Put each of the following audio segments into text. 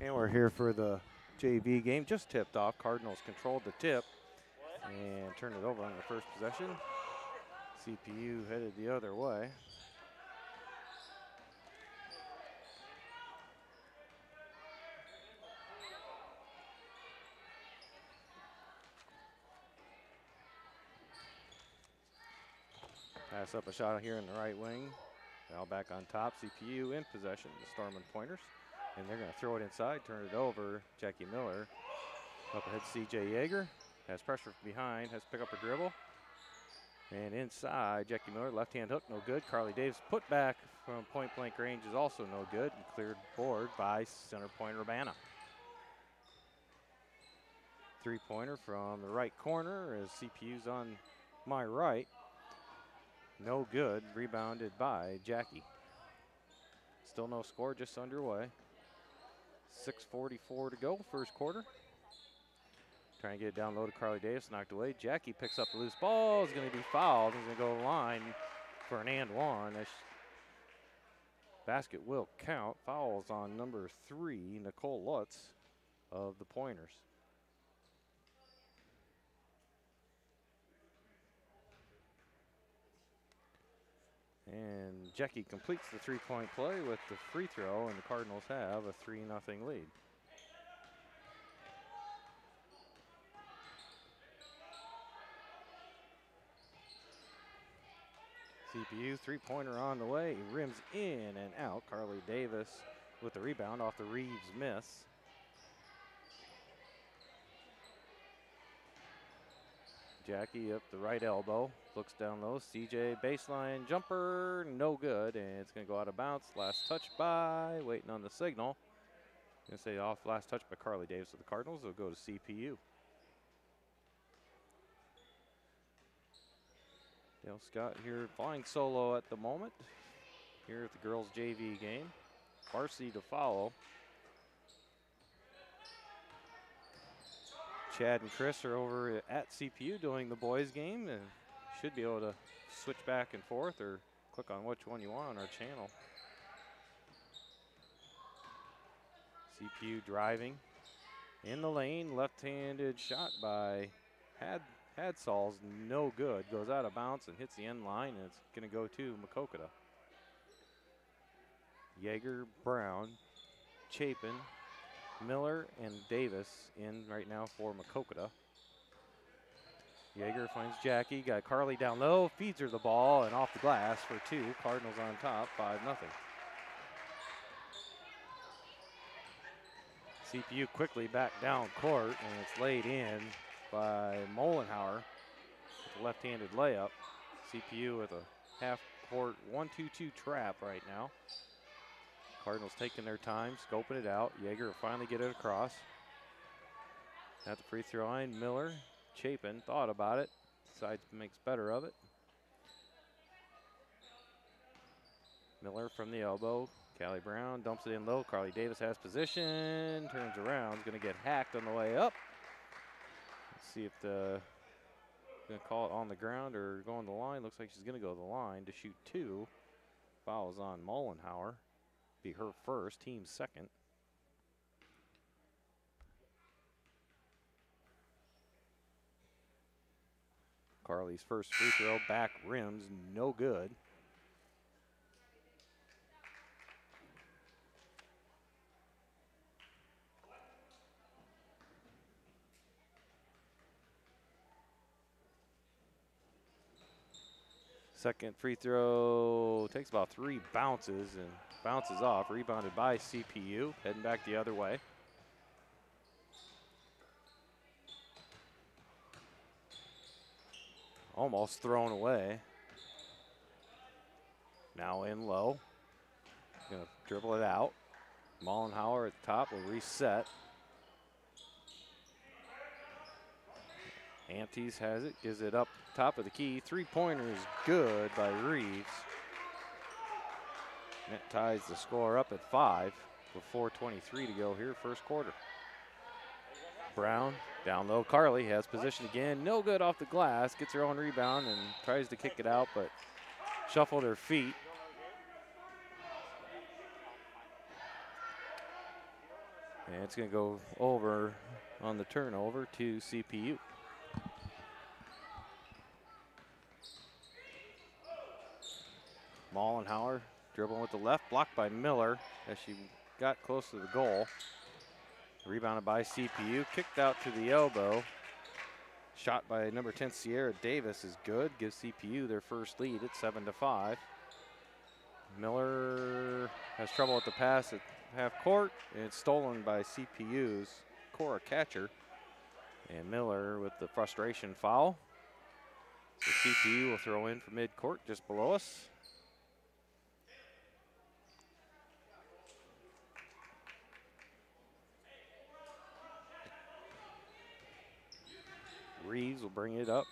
And we're here for the JV game. Just tipped off. Cardinals controlled the tip and turned it over on the first possession. CPU headed the other way. Pass up a shot here in the right wing. Now back on top. CPU in possession. The Stormin Pointers. And they're going to throw it inside, turn it over. Jackie Miller. Up ahead, CJ Yeager. Has pressure from behind, has to pick up a dribble. And inside, Jackie Miller, left-hand hook, no good. Carly Davis put back from point-blank range is also no good. And cleared board by center point Urbana. Three-pointer from the right corner as CPU's on my right. No good, rebounded by Jackie. Still no score, just underway. 6:44 to go, first quarter. Trying to get it down low to Carly Davis, knocked away. Jackie picks up the loose ball, is going to be fouled. He's going to go to the line for an and one. This basket will count. Fouls on number 3, Nicole Lutz of the Pointers. And Jackie completes the three-point play with the free throw, and the Cardinals have a 3-0 lead. CPU three-pointer on the way, rims in and out. Carly Davis with the rebound off the Reeves miss. Jackie up the right elbow, looks down low. CJ baseline jumper, no good, and it's going to go out of bounds. Last touch by, waiting on the signal. Going to say off last touch by Carly Davis of the Cardinals. It'll go to CPU. Dale Scott here flying solo at the moment here at the girls JV game. Varsity to follow. Chad and Chris are over at CPU doing the boys game and should be able to switch back and forth or click on which one you want on our channel. CPU driving in the lane, left-handed shot by Hadsall's no good. Goes out of bounds and hits the end line, and it's going to go to Maquoketa. Yeager, Brown, Chapin, Miller, and Davis in right now for Maquoketa. Yeager finds Jackie, got Carly down low, feeds her the ball, and off the glass for 2. Cardinals on top, 5-0. CPU quickly back down court, and it's laid in by Mollenhauer with a left-handed layup. CPU with a half-court 1-2-2 trap right now. Cardinals taking their time, scoping it out. Yeager will finally get it across. At the free throw line, Miller, Chapin thought about it. Decides makes better of it. Miller from the elbow. Callie Brown dumps it in low. Carly Davis has position. Turns around. Is going to get hacked on the way up. Let's see if the going to call it on the ground or going to the line. Looks like she's going to go to the line to shoot 2. Fouls on Mollenhauer. Be her first, team second. Carly's first free throw, back rims, no good. Second free throw takes about 3 bounces and bounces off, rebounded by CPU, heading back the other way. Almost thrown away. Now in low. Gonna dribble it out. Mollenhauer at the top will reset. Antes has it, gives it up top of the key. Three-pointer is good by Reeves. And that ties the score up at 5 with 4:23 to go here, first quarter. Brown down low. Carly has position again. No good off the glass. Gets her own rebound and tries to kick it out, but shuffled her feet. And it's going to go over on the turnover to CPU. Mollenhauer dribbling with the left, blocked by Miller as she got close to the goal. Rebounded by CPU, kicked out to the elbow. Shot by number 10 Sierra Davis is good, gives CPU their first lead at 7-5. Miller has trouble with the pass at half court, and it's stolen by CPU's Cora Catcher. And Miller with the frustration foul. So CPU will throw in for mid-court just below us. Reeves will bring it up.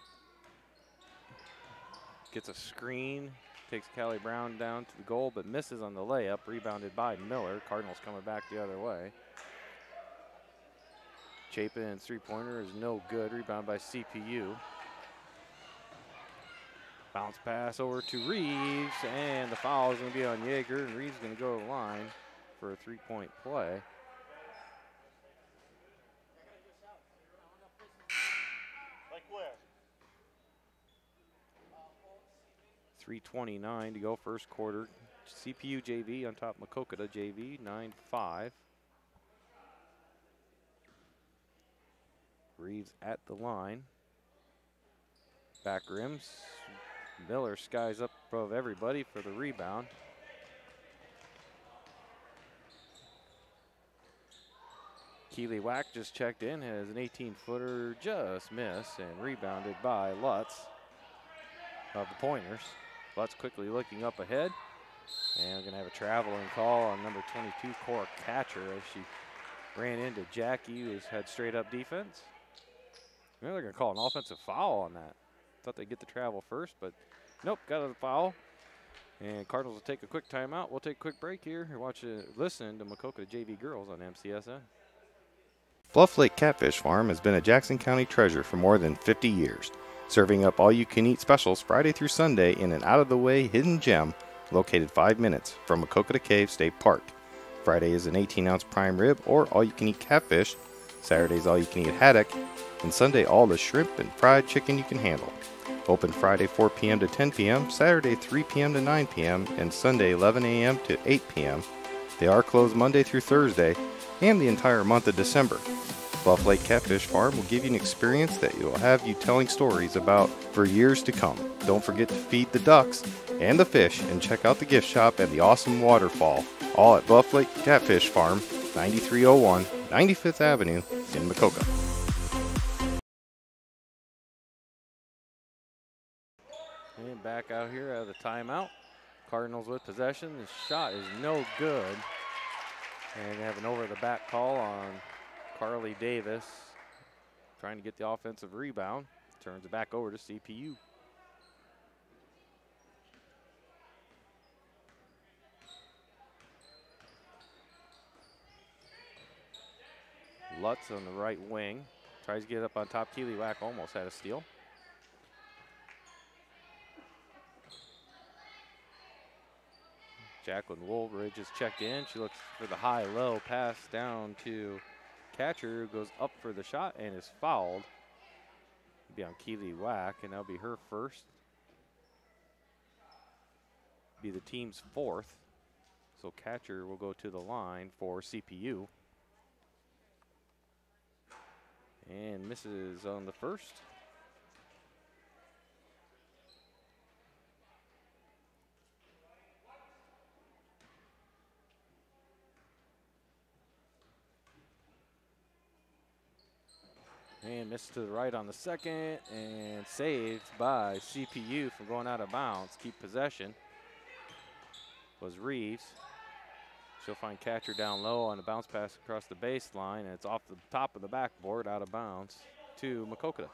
Gets a screen, takes Callie Brown down to the goal, but misses on the layup, rebounded by Miller. Cardinals coming back the other way. Chapin's three-pointer is no good, rebound by CPU. Bounce pass over to Reeves, and the foul is going to be on Yeager, and Reeves is going to go to the line for a three-point play. Like where? 3:29 to go, first quarter. CPU JV on top, Maquoketa JV, 9-5. Reeves at the line. Back rims. Miller skies up above everybody for the rebound. Keely Wack just checked in, has an 18-footer, just missed, and rebounded by Lutz of the Pointers. Lutz quickly looking up ahead, and we're going to have a traveling call on number 22, Cora Catcher, as she ran into Jackie, who's had straight-up defense. They're going to call an offensive foul on that. Thought they'd get the travel first, but nope, got a foul. And Cardinals will take a quick timeout. We'll take a quick break here and listen to Maquoketa JV Girls on MCSN. Bluff Lake Catfish Farm has been a Jackson County treasure for more than 50 years, serving up all-you-can-eat specials Friday through Sunday in an out-of-the-way hidden gem located 5 minutes from Maquoketa Cave State Park. Friday is an 18-ounce prime rib or all-you-can-eat catfish, Saturday's all-you-can-eat haddock, and Sunday all the shrimp and fried chicken you can handle. Open Friday 4 p.m. to 10 p.m., Saturday 3 p.m. to 9 p.m., and Sunday 11 a.m. to 8 p.m. They are closed Monday through Thursday and the entire month of December. Bluff Lake Catfish Farm will give you an experience that will have you telling stories about for years to come. Don't forget to feed the ducks and the fish and check out the gift shop and the awesome waterfall, all at Bluff Lake Catfish Farm, 9301 95th Avenue in Maquoketa. And back out here out of the timeout. Cardinals with possession. The shot is no good. And they have an over-the-back call on Carly Davis, trying to get the offensive rebound. Turns it back over to CPU. Lutz on the right wing. Tries to get up on top. Keely Wack almost had a steal. Jacqueline Woolridge is checked in. She looks for the high-low pass down to Catcher, who goes up for the shot and is fouled. It'll be on Keely Wack, and that'll be her first. Be the team's fourth. So Catcher will go to the line for CPU. And misses on the first. And missed to the right on the second, and saved by CPU from going out of bounds. Keep possession was Reeves. She'll find Catcher down low on a bounce pass across the baseline, and it's off the top of the backboard, out of bounds to Maquoketa.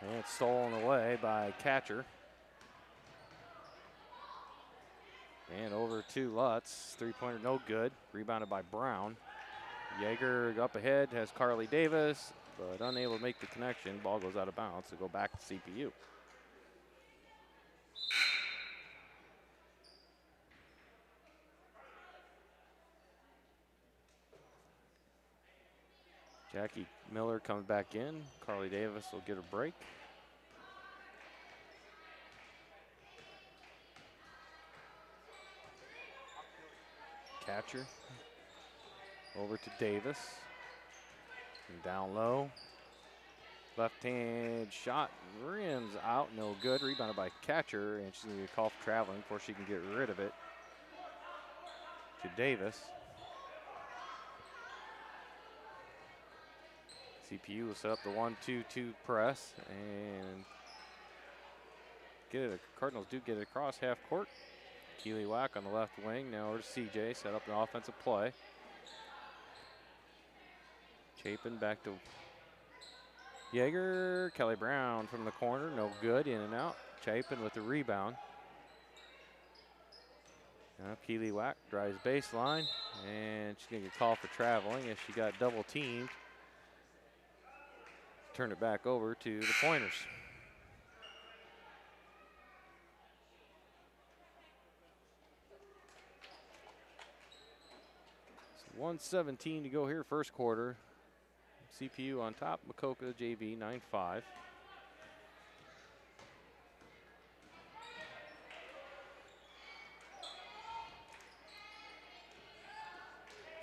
And it's stolen away by Catcher. And over to Lutz. Three-pointer no good. Rebounded by Brown. Yeager up ahead has Carly Davis. but unable to make the connection. Ball goes out of bounds to go back to CPU. Jackie Miller comes back in. Carly Davis will get a break. Catcher over to Davis. And down low. Left hand shot rims out, no good. Rebounded by Catcher, and she's going to get called for traveling before she can get rid of it. To Davis. CPU will set up the 1-2-2 press and get it. Cardinals do get it across half court. Keely Wack on the left wing. Now over to CJ, set up an offensive play. Chapin back to Yeager. Kelly Brown from the corner, no good, in and out. Chapin with the rebound. Now Keely Wack drives baseline, and she's gonna get called for traveling as she got double teamed. Turn it back over to the Pointers. 1:17 to go here, first quarter. CPU on top, Maquoketa JV 9-5.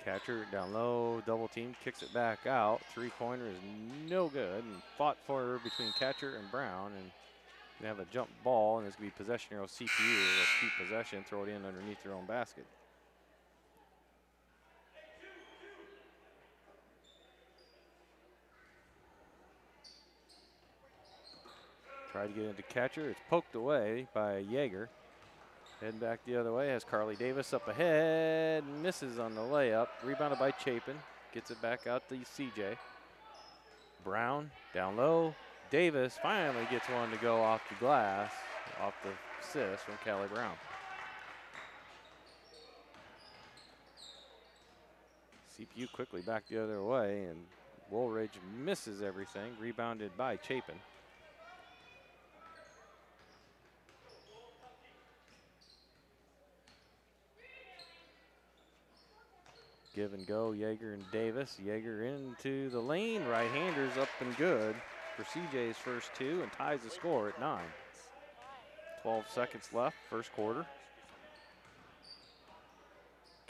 Catcher down low, double team, kicks it back out. Three-pointer is no good, and fought for between Catcher and Brown, and they have a jump ball, and it's going to be possession arrow CPU. Let's keep possession, throw it in underneath their own basket. Tried to get into Catcher. It's poked away by Yeager. Heading back the other way has Carly Davis up ahead. Misses on the layup. Rebounded by Chapin. Gets it back out to CJ. Brown down low. Davis finally gets one to go off the glass. Off the assist from Kelly Brown. CPU quickly back the other way, and Woolridge misses everything. Rebounded by Chapin. Give and go, Yeager and Davis. Yeager into the lane. Right-handers up and good for CJ's first two, and ties the score at 9. 12 seconds left, first quarter.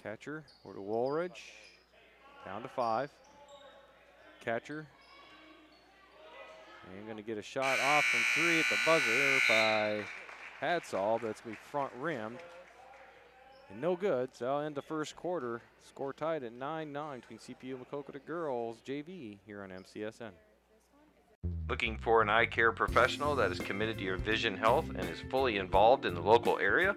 Catcher over to Woolridge. Down to 5. Catcher. And going to get a shot off from 3 at the buzzer by Hadsall, but it's going to be front rimmed. And no good, so I'll end the first quarter. Score tied at 9-9 between CPU and Maquoketa Girls JV here on MCSN. Looking for an eye care professional that is committed to your vision health and is fully involved in the local area?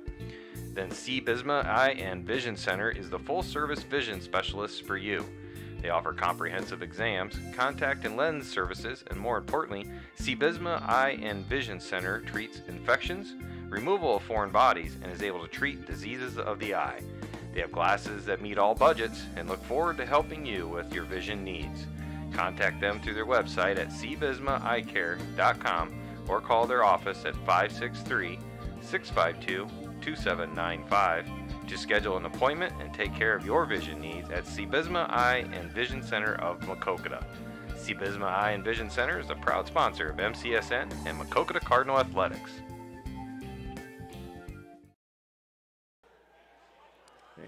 Then C. Bisma Eye and Vision Center is the full-service vision specialist for you. They offer comprehensive exams, contact and lens services, and more importantly, C. Bisma Eye and Vision Center treats infections, removal of foreign bodies, and is able to treat diseases of the eye. They have glasses that meet all budgets and look forward to helping you with your vision needs. Contact them through their website at cbismaeyecare.com or call their office at 563-652-2795 to schedule an appointment and take care of your vision needs at C. Bisma Eye and Vision Center of Maquoketa. C. Bisma Eye and Vision Center is a proud sponsor of MCSN and Maquoketa Cardinal Athletics.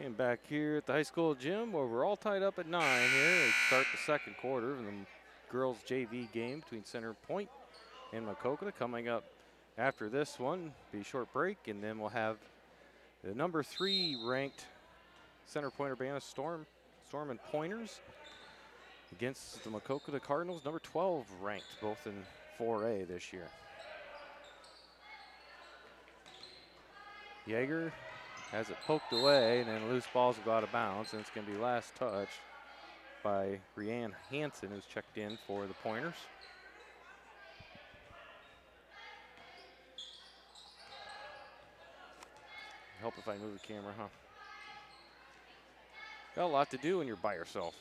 And back here at the high school gym where we're all tied up at 9 here to start the second quarter of the girls JV game between Center Point and Maquoketa. Coming up after this one, be a short break, and then we'll have the number 3 ranked Center Point Urbana Stormin Pointers against the Maquoketa Cardinals, number 12 ranked, both in 4A this year. Yeager has it poked away, and then loose balls will go out of bounds, and it's going to be last touch by Rianne Hansen, who's checked in for the Pointers. Help if I move the camera, huh? Got a lot to do when you're by yourself.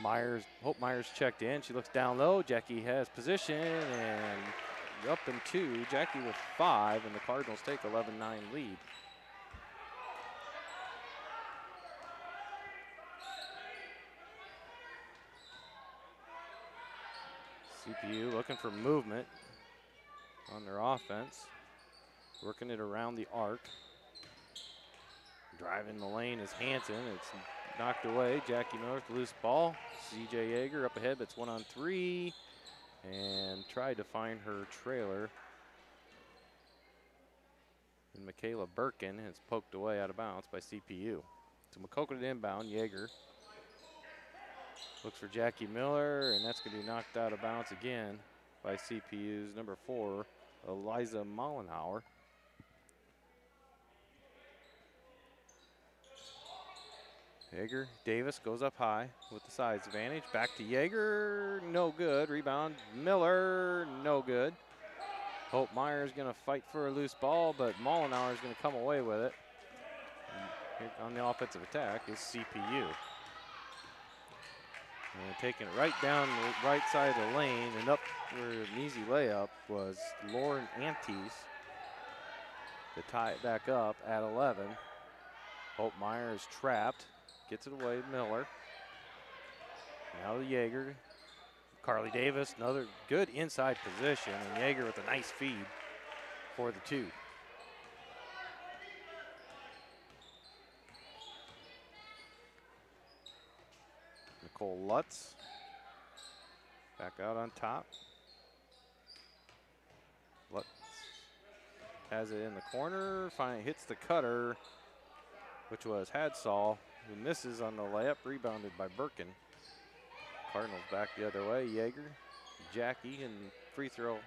Hope Myers checked in. She looks down low. Jackie has position and up and 2. Jackie with 5, and the Cardinals take 11-9 lead. CPU looking for movement on their offense. Working it around the arc. Driving the lane is Hanson. It's knocked away. Jackie Miller with the loose ball. CJ Yeager up ahead, but it's 1-on-3. And tried to find her trailer. And Michaela Birkin is poked away out of bounds by CPU. So Maquoketa inbound. Yeager looks for Jackie Miller, and that's going to be knocked out of bounds again by CPU's number 4, Eliza Mollenhauer. Yeager, Davis goes up high with the size advantage. Back to Yeager, no good. Rebound, Miller, no good. Hope Myers going to fight for a loose ball, but Mollenhauer is going to come away with it. And on the offensive attack is CPU. And taking it right down the right side of the lane and up for an easy layup was Lauren Antes to tie it back up at 11. Hope Myers trapped. Gets it away, Miller. Now to Yeager. Carly Davis, another good inside position, and Yeager with a nice feed for the 2. Nicole Lutz back out on top. Lutz has it in the corner, finally hits the cutter, which was Hadsall, who misses on the layup, rebounded by Birkin. Cardinals back the other way. Yeager, Jackie in free throw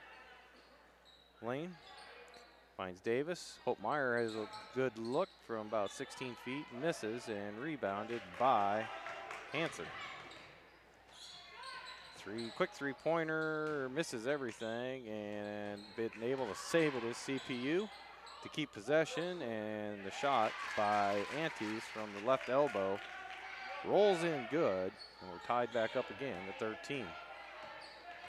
lane. Finds Davis. Hope Meyer has a good look from about 16 feet, misses, and rebounded by Hanson. Quick three-pointer, misses everything, and been able to save it as CPU to keep possession, and the shot by Antes from the left elbow rolls in good, and we're tied back up again at 13.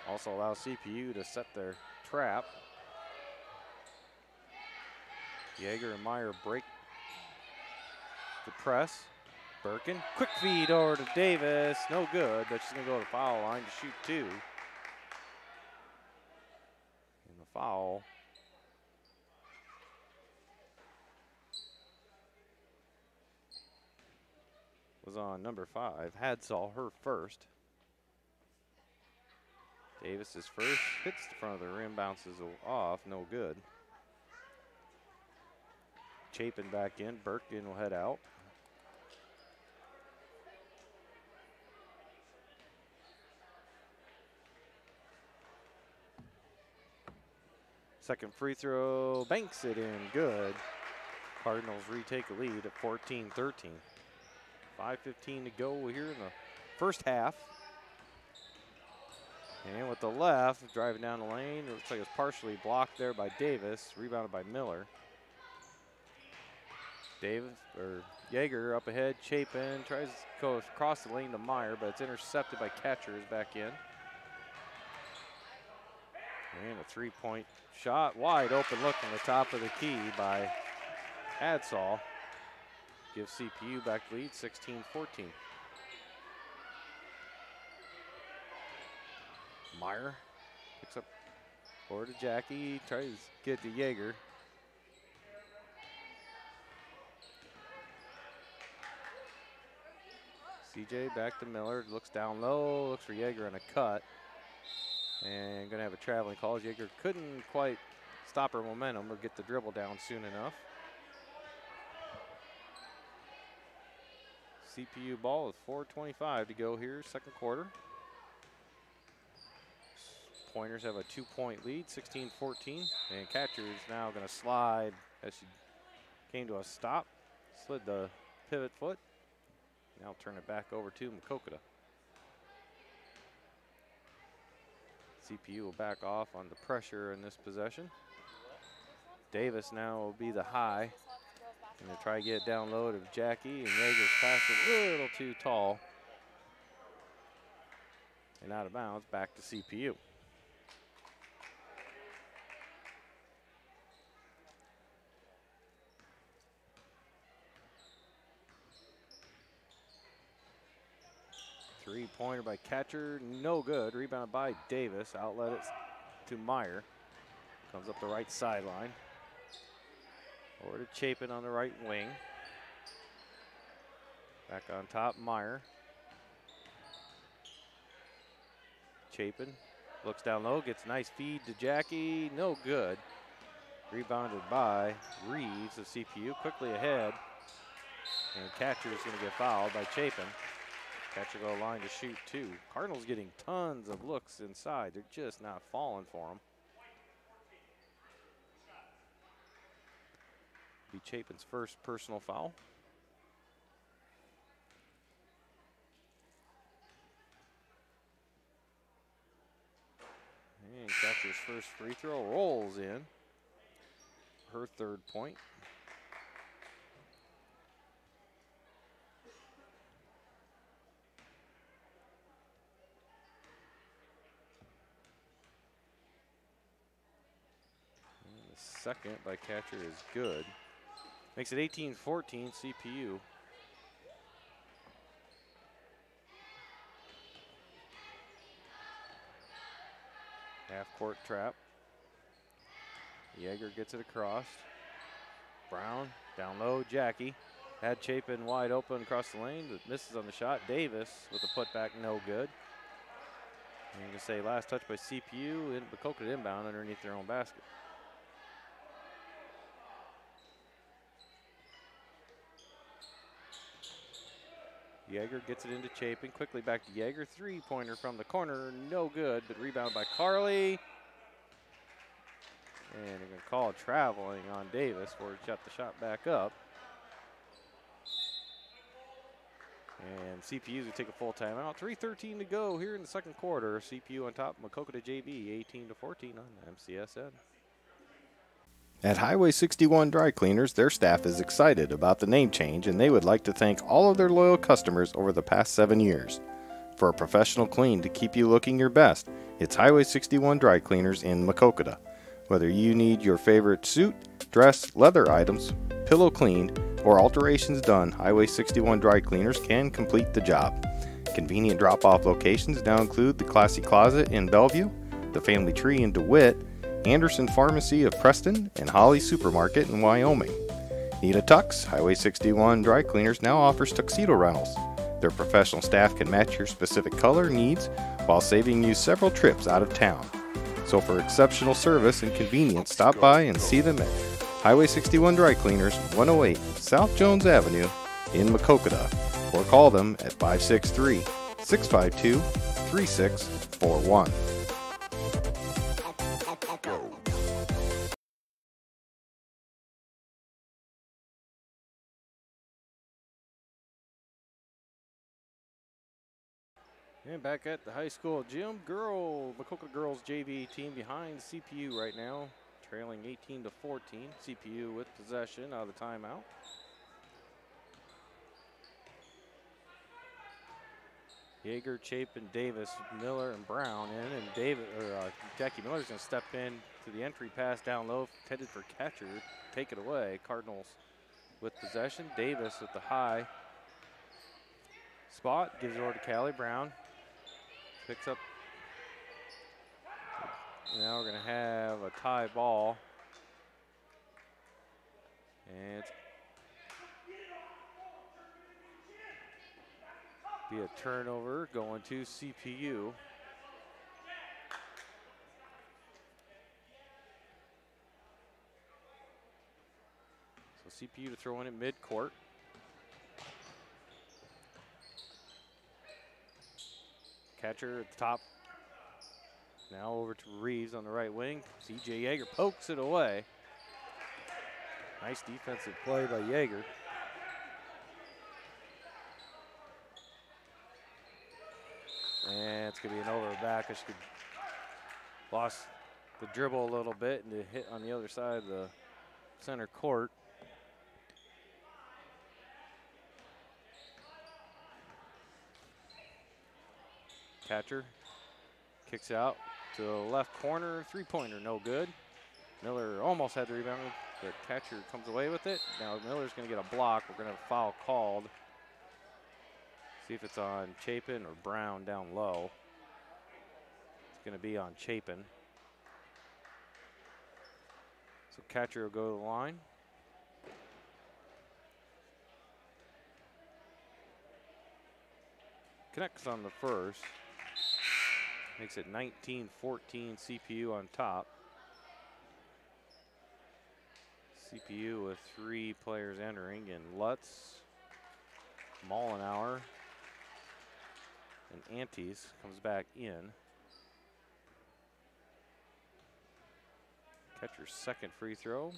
Also allows CPU to set their trap. Yeager and Meyer break the press. Birkin, quick feed over to Davis, no good, but she's gonna go to the foul line to shoot 2. And the foul was on number 5, Hadsall, her first. Davis is first, hits the front of the rim, bounces off, no good. Chapin back in, Birkin will head out. Second free throw, banks it in, good. Cardinals retake a lead at 14-13. 5:15 to go here in the first half. And with the left, driving down the lane, it looks like it was partially blocked there by Davis, rebounded by Miller. Yeager up ahead, Chapin tries to go across the lane to Meyer, but it's intercepted by Catchers back in. And a three-point shot, wide open look from the top of the key by Hadsall. Gives CPU back the lead, 16-14. Meyer picks up forward to Jackie, tries to get to Yeager. CJ back to Miller, looks down low, looks for Yeager on a cut. And gonna have a traveling call. Yeager couldn't quite stop her momentum or get the dribble down soon enough. CPU ball with 4:25 to go here, second quarter. Pointers have a 2-point lead, 16-14. And Catcher is now gonna slide as she came to a stop. Slid the pivot foot. Now turn it back over to Maquoketa. CPU will back off on the pressure in this possession. Davis now will be the high. Gonna try to get it down low to Jackie, and Yeager's pass a little too tall. And out of bounds, back to CPU. Three-pointer by Catcher, no good. Rebounded by Davis. Outlet it to Meyer. Comes up the right sideline. Over to Chapin on the right wing. Back on top, Meyer. Chapin looks down low, gets a nice feed to Jackie, no good. Rebounded by Reeves of CPU, quickly ahead. And Catcher is going to get fouled by Chapin. Catcher go line to shoot two. Cardinals getting tons of looks inside. They're just not falling for them. Be Chapin's first personal foul. And Catcher's first free throw rolls in. Her third point. And the second by Catcher is good. Makes it 18-14 CPU. Half-court trap. Yeager gets it across. Brown down low, Jackie. Had Chapin wide open across the lane, but misses on the shot. Davis with the putback, no good. And you can say last touch by CPU, and Maquoketa inbound underneath their own basket. Yeager gets it into Chapin, quickly back to Yeager. Three-pointer from the corner, no good, but rebound by Carly. And they're going to call traveling on Davis where he shot the shot back up. And CPU's going to take a full timeout. 3:13 to go here in the second quarter. CPU on top, Maquoketa JV 18-14 on MCSN. At Highway 61 Dry Cleaners, their staff is excited about the name change and they would like to thank all of their loyal customers over the past 7 years. For a professional clean to keep you looking your best, it's Highway 61 Dry Cleaners in Maquoketa. Whether you need your favorite suit, dress, leather items, pillow cleaned, or alterations done, Highway 61 Dry Cleaners can complete the job. Convenient drop-off locations now include the Classy Closet in Bellevue, the Family Tree in DeWitt, Anderson Pharmacy of Preston, and Holly Supermarket in Wyoming. Need a tux? Highway 61 Dry Cleaners now offers tuxedo rentals. Their professional staff can match your specific color needs while saving you several trips out of town. So for exceptional service and convenience, stop by and see them at Highway 61 Dry Cleaners, 108 South Jones Avenue in Maquoketa, or call them at 563-652-3641. And back at the high school gym, Maquoketa girls JV team behind CPU right now, trailing 18-14. CPU with possession out of the timeout. Yeager, Chapin, Davis, Miller, and Brown in, and Jackie Miller's going to step in to the entry pass down low, headed for Catcher, take it away. Cardinals with possession. Davis with the high spot, gives it over to Callie. Brown picks up. Now we're going to have a tie ball. And it's be a turnover going to CPU. So CPU to throw in at midcourt. Catcher at the top. Now over to Reeves on the right wing. CJ Yeager pokes it away. Nice defensive play by Yeager. And it's going to be an over back. She lost the dribble a little bit and hit on the other side of the center court. Catcher Kicks out to the left corner, three-pointer, no good. Miller almost had the rebound, but catcher comes away with it. Now Miller's going to get a block. We're going to have a foul called. See if it's on Chapin or Brown down low. It's going to be on Chapin. So catcher will go to the line. Connects on the first. Makes it 19-14 CPU on top. CPU with 3 players entering, and Lutz, Mollenauer, and Antes comes back in. Catcher's second free throw,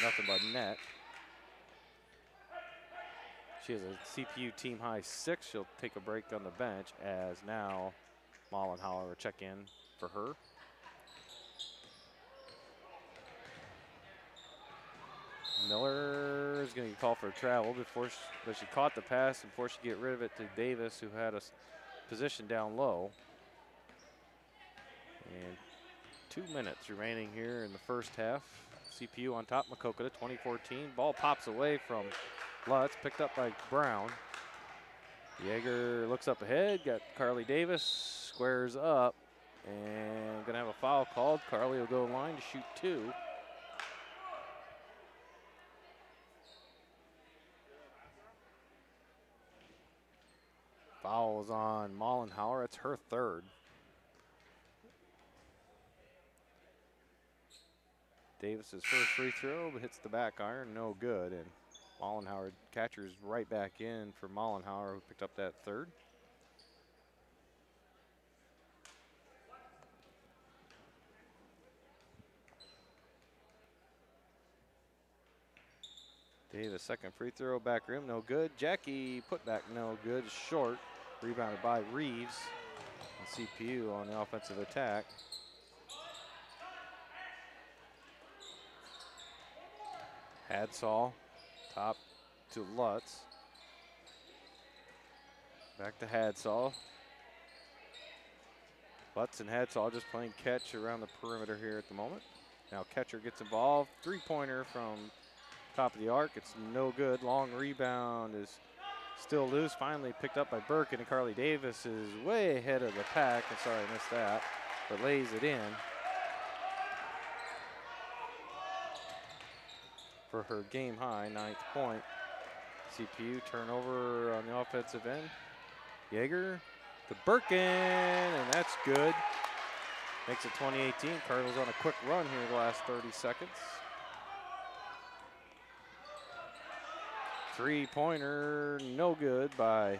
nothing but net. She has a CPU team high 6. She'll take a break on the bench as now Mollenauer will check in for her. Miller is going to call for a travel but she caught the pass before she get rid of it to Davis, who had a position down low. And 2 minutes remaining here in the first half. CPU on top, Maquoketa, 2014. Ball pops away from Lutz, picked up by Brown. Yeager looks up ahead, got Carly Davis, squares up, and gonna have a foul called. Carly will go in line to shoot 2. Foul is on Mollenauer, it's her 3rd. Davis's first free throw, but hits the back iron, no good. And Mollenauer, catcher's right back in for Mollenauer, who picked up that 3rd. Davis second free throw, back rim, no good. Jackie put back, no good, short. Rebounded by Reeves. And CPU on the offensive attack. Hadsall, top to Lutz. Back to Hadsall. Lutz and Hadsall just playing catch around the perimeter here at the moment. Now catcher gets involved. Three-pointer from top of the arc. It's no good. Long rebound is still loose. Finally picked up by Birkin, and Carly Davis is way ahead of the pack. I'm sorry I missed that, but lays it in for her game high 9th point. CPU turnover on the offensive end. Yeager to Birkin, and that's good. Makes it 2018. Cardinals on a quick run here the last 30 seconds. Three-pointer, no good by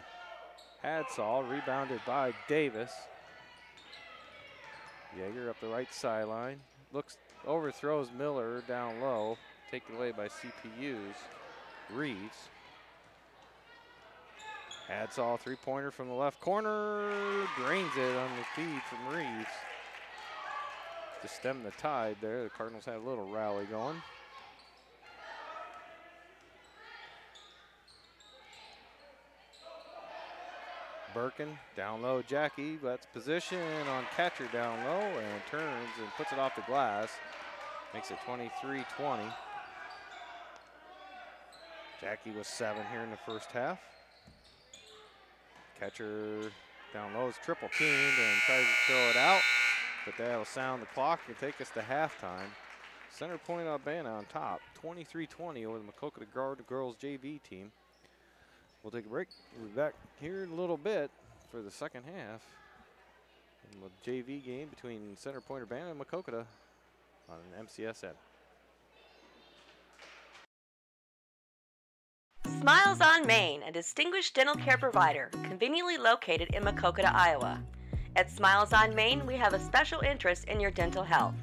Hadsall, rebounded by Davis. Yeager up the right sideline. Overthrows Miller down low, taken away by CPU's Reeves. Hadsall, three-pointer from the left corner, drains it on the feed from Reeves. To stem the tide there, the Cardinals had a little rally going. Birkin, down low, Jackie, that's position on catcher down low and turns and puts it off the glass. Makes it 23-20. Jackie was 7 here in the first half. Catcher down low is triple teamed and tries to throw it out, but that'll sound the clock and take us to halftime. Center Point Urbana on top, 23-20 over the Maquoketa girls JV team. We'll take a break. We'll be back here in a little bit for the second half. And the JV game between Center Point Urbana and Maquoketa on MCSN. Smiles on Main, a distinguished dental care provider, conveniently located in Maquoketa, Iowa. At Smiles on Main, we have a special interest in your dental health.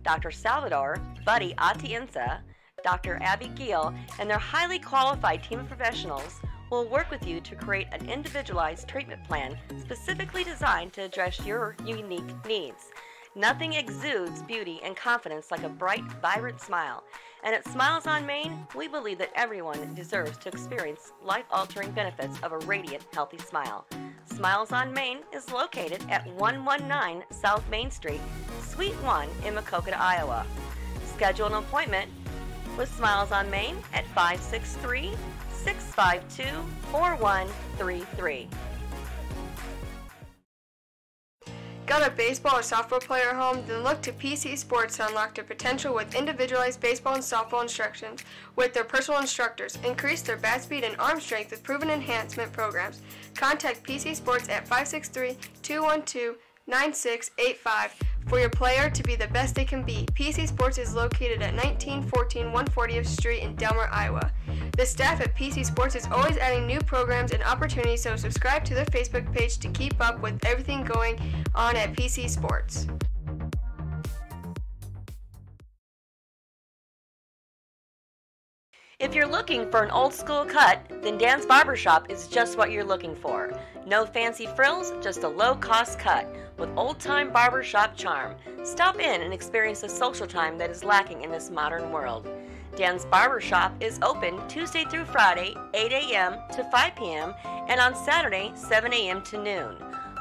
Dr. Salvador, Buddy Atienza, Dr. Abby Giel, and their highly qualified team of professionals will work with you to create an individualized treatment plan specifically designed to address your unique needs. Nothing exudes beauty and confidence like a bright, vibrant smile. And at Smiles on Main, we believe that everyone deserves to experience life-altering benefits of a radiant, healthy smile. Smiles on Main is located at 119 South Main Street, Suite 1 in Maquoketa, Iowa. Schedule an appointment with Smiles on Main at 563-652-4133. Got a baseball or softball player at home? Then look to PC Sports to unlock their potential with individualized baseball and softball instructions with their personal instructors. Increase their bat speed and arm strength with proven enhancement programs. Contact PC Sports at 563-212-9685 for your player to be the best they can be. PC Sports is located at 1914 140th Street in Delmer, Iowa. The staff at PC Sports is always adding new programs and opportunities, so subscribe to their Facebook page to keep up with everything going on at PC Sports. If you're looking for an old school cut, then Dan's Barbershop is just what you're looking for. No fancy frills, just a low-cost cut with old-time barbershop charm. Stop in and experience the social time that is lacking in this modern world. Dan's Barbershop is open Tuesday through Friday, 8 a.m. to 5 p.m. and on Saturday, 7 a.m. to noon.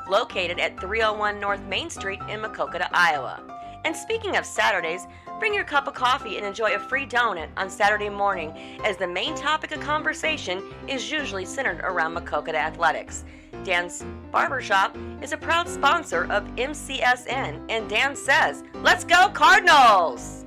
Located at 301 North Main Street in Maquoketa, Iowa. And speaking of Saturdays, bring your cup of coffee and enjoy a free donut on Saturday morning, as the main topic of conversation is usually centered around Maquoketa athletics. Dan's Barbershop is a proud sponsor of MCSN, and Dan says, "Let's go Cardinals!"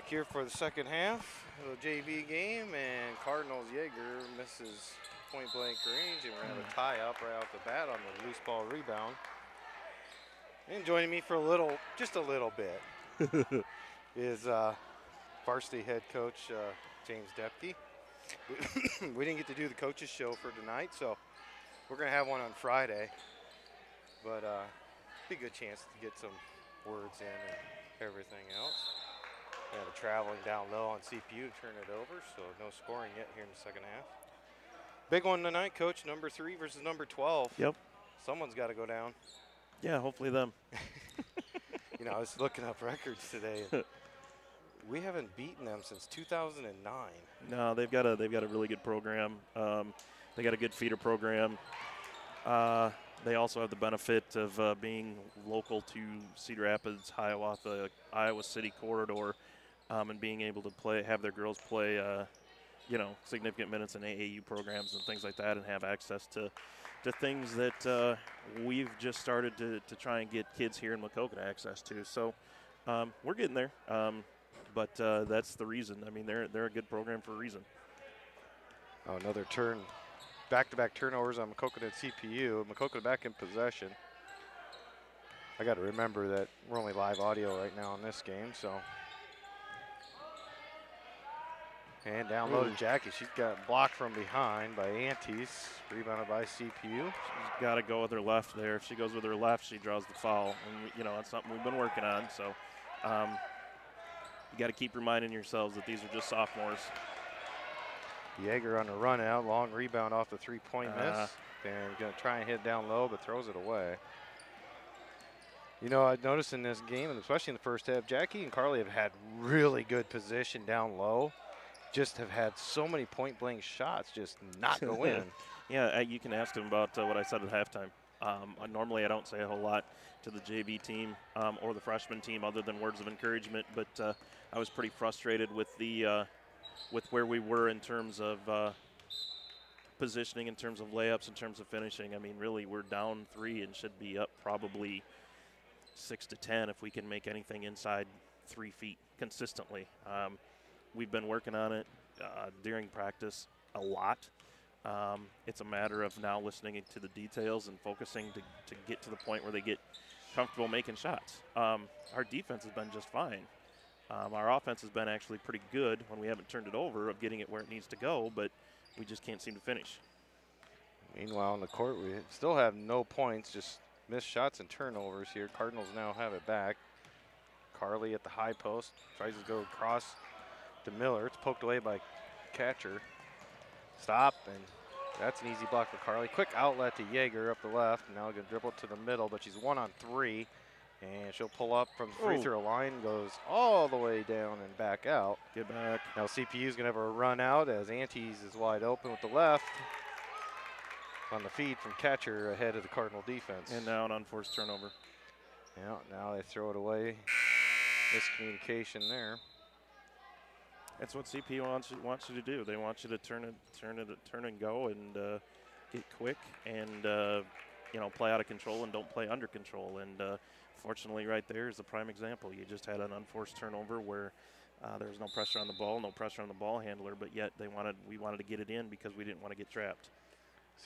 Here for the second half of the JV game, and Cardinals Jaeger misses point blank range, and we're going to have a tie up right off the bat on the loose ball rebound. And joining me for just a little bit, is varsity head coach James Depke. We didn't get to do the coaches show for tonight, so we're going to have one on Friday, but be a good chance to get some words in and everything else. We have a traveling down low on CPU to turn it over, so no scoring yet here in the second half. Big one tonight, Coach, number 3 versus number 12. Yep. Someone's got to go down. Yeah, hopefully them. You know, I was looking up records today. And we haven't beaten them since 2009. No, they've got a really good program. They got a good feeder program. They also have the benefit of being local to Cedar Rapids, Hiawatha, Iowa City corridor, and being able to have their girls play, significant minutes in AAU programs and things like that, and have access to things that we've just started to try and get kids here in Maquoketa access to. So we're getting there, but that's the reason. I mean, they're a good program for a reason. Oh, another turn. Back-to-back turnovers on Maquoketa and CPU. Maquoketa back in possession. I got to remember that we're only live audio right now in this game, so. And down low to Jackie. She's got blocked from behind by Antes. Rebounded by CPU. She's got to go with her left there. If she goes with her left, she draws the foul. And, you know, that's something we've been working on. So you got to keep reminding yourselves that these are just sophomores. Jaeger on the run out. Long rebound off the three-point miss. And going to try and hit down low, but throws it away. You know, I noticed in this game, and especially in the first half, Jackie and Carly have had really good position down low. Just have had so many point-blank shots just not go in. Yeah, you can ask them about what I said at halftime. Normally I don't say a whole lot to the JV team or the freshman team other than words of encouragement, but I was pretty frustrated with with where we were in terms of positioning, in terms of layups, in terms of finishing. I mean, really, we're down 3 and should be up probably 6 to 10 if we can make anything inside 3 feet consistently. We've been working on it during practice a lot. It's a matter of now listening to the details and focusing to get to the point where they get comfortable making shots. Our defense has been just fine. Our offense has been actually pretty good when we haven't turned it over, of getting it where it needs to go, but we just can't seem to finish. Meanwhile, in the court, we still have no points, just missed shots and turnovers here. Cardinals now have it back. Carly at the high post, tries to go across to Miller. It's poked away by catcher. Stop, and that's an easy block for Carly. Quick outlet to Yeager up the left. Now going to dribble to the middle, but she's 1-on-3. And she'll pull up from the free throw line, goes all the way down and back out. Get back. Now CPU's going to have a run out as Antes is wide open with the left. On the feed from catcher ahead of the Cardinal defense. And now an unforced turnover. Yeah, now they throw it away. Miscommunication there. That's what CPU wants you to do. They want you to turn and go and get quick and play out of control and don't play under control. And fortunately, right there is a prime example. You just had an unforced turnover where there was no pressure on the ball, no pressure on the ball handler, but yet we wanted to get it in because we didn't want to get trapped.